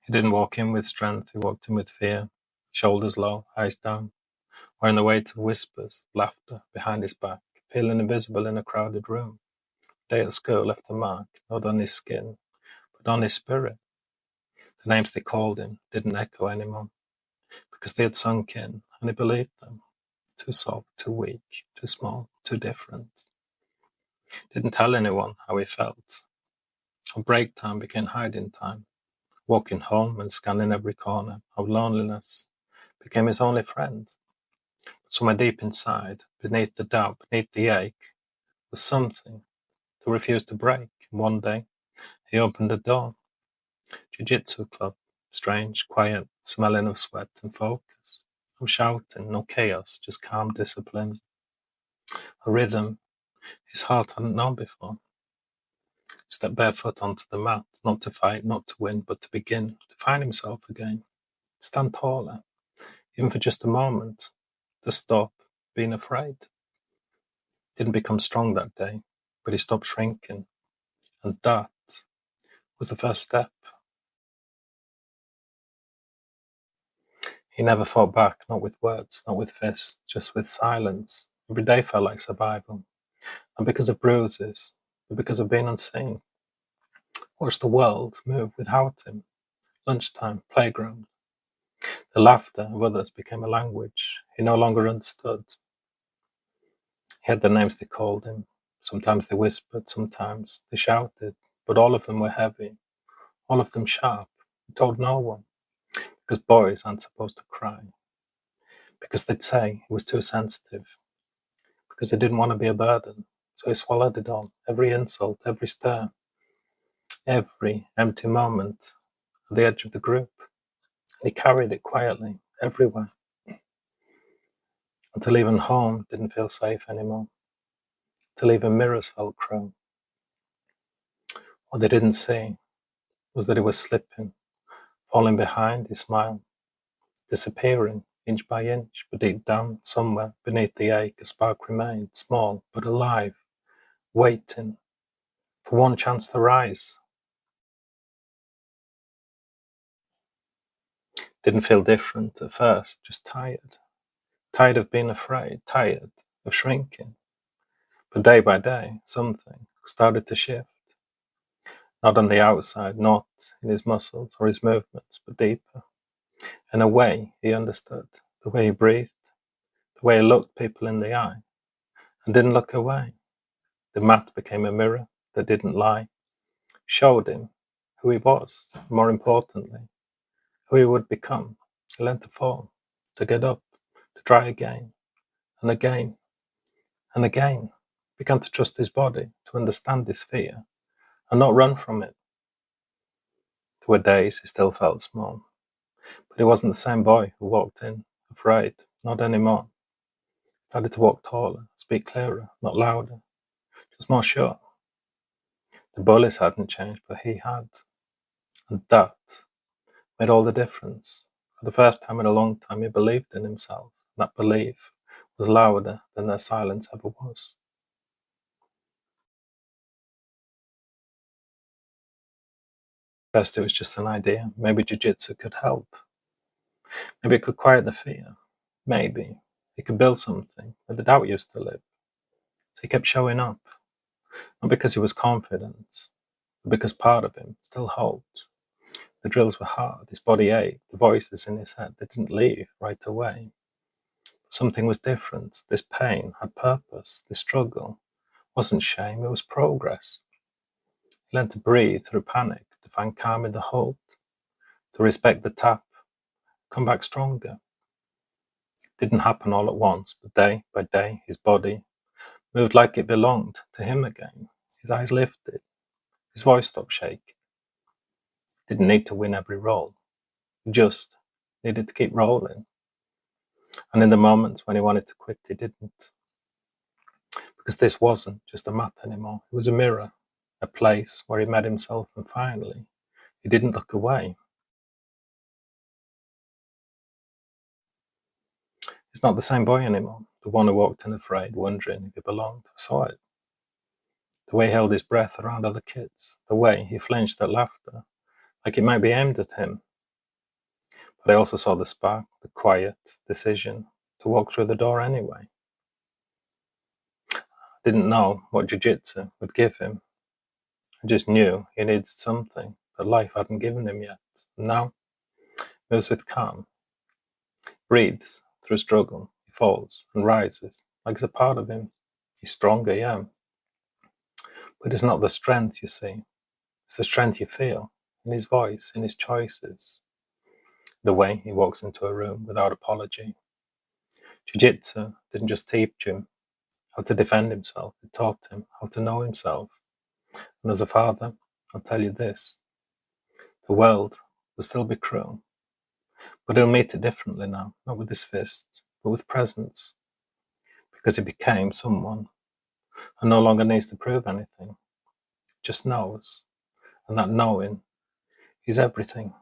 He didn't walk in with strength, he walked in with fear, shoulders low, eyes down, wearing the weight of whispers, laughter behind his back, feeling invisible in a crowded room. Day at school left a mark, not on his skin, but on his spirit. The names they called him didn't echo anymore, because they had sunk in, and he believed them. Too soft, too weak, too small, too different. Didn't tell anyone how he felt. On break time became hiding time, walking home and scanning every corner of loneliness became his only friend. But somewhere deep inside, beneath the doubt, beneath the ache, was something that refused to break. And one day, he opened the door. Jiu-Jitsu club, strange, quiet, smelling of sweat and focus. No shouting, no chaos, just calm discipline. A rhythm his heart hadn't known before. He stepped barefoot onto the mat, not to fight, not to win, but to begin, to find himself again. Stand taller, even for just a moment, to stop being afraid. Didn't become strong that day, but he stopped shrinking. And that was the first step. He never fought back, not with words, not with fists, just with silence. Every day felt like survival. Not because of bruises, but because of being unseen. Watched the world move without him. Lunchtime, playground. The laughter of others became a language he no longer understood. He had the names they called him. Sometimes they whispered, sometimes they shouted, but all of them were heavy, all of them sharp. He told no one, because boys aren't supposed to cry, because they'd say he was too sensitive, because he didn't want to be a burden, so he swallowed it all, every insult, every stare, every empty moment at the edge of the group, and he carried it quietly, everywhere, until even home didn't feel safe anymore, till even mirrors felt cruel. What they didn't see was that he was slipping, falling behind his smile, disappearing inch by inch, but deep down, somewhere beneath the ache, a spark remained, small but alive, waiting for one chance to rise. Didn't feel different at first, just tired. Tired of being afraid, tired of shrinking. But day by day, something started to shift. Not on the outside, not in his muscles or his movements, but deeper. In a way he understood, the way he breathed, the way he looked people in the eye, and didn't look away. The mat became a mirror that didn't lie, showed him who he was, more importantly, who he would become. He learned to fall, to get up, to try again, and again, and again. Began to trust his body, to understand his fear, and not run from it. There were days he still felt small, but he wasn't the same boy who walked in, afraid, not anymore. He started to walk taller, speak clearer, not louder, just more sure. The bullies hadn't changed, but he had. And that made all the difference. For the first time in a long time, he believed in himself. That belief was louder than their silence ever was. First, it was just an idea. Maybe Jiu-Jitsu could help. Maybe it could quiet the fear. Maybe he could build something where the doubt used to live. So he kept showing up. Not because he was confident, but because part of him still hoped. The drills were hard, his body ached, the voices in his head, they didn't leave right away. But something was different. This pain had purpose. This struggle wasn't shame, it was progress. He learned to breathe through panic, to find calm in the hold, to respect the tap, come back stronger. It didn't happen all at once, but day by day, his body moved like it belonged to him again. His eyes lifted, his voice stopped shaking. He didn't need to win every roll, he just needed to keep rolling. And in the moments when he wanted to quit, he didn't. Because this wasn't just a mat anymore, it was a mirror, a place where he met himself, and finally, he didn't look away. He's not the same boy anymore, the one who walked in afraid, wondering if he belonged. I saw it. The way he held his breath around other kids, the way he flinched at laughter, like it might be aimed at him. But I also saw the spark, the quiet decision to walk through the door anyway. I didn't know what Jiu-Jitsu would give him. I just knew he needed something that life hadn't given him yet. And now, he moves with calm, breathes through struggle, he falls and rises like it's a part of him. He's stronger, yeah. But it's not the strength you see, it's the strength you feel in his voice, in his choices, the way he walks into a room without apology. Jiu-Jitsu didn't just teach him how to defend himself, it taught him how to know himself. And as a father, I'll tell you this, the world will still be cruel, but he'll meet it differently now, not with his fists, but with presence, because he became someone who no longer needs to prove anything, just knows, and that knowing is everything.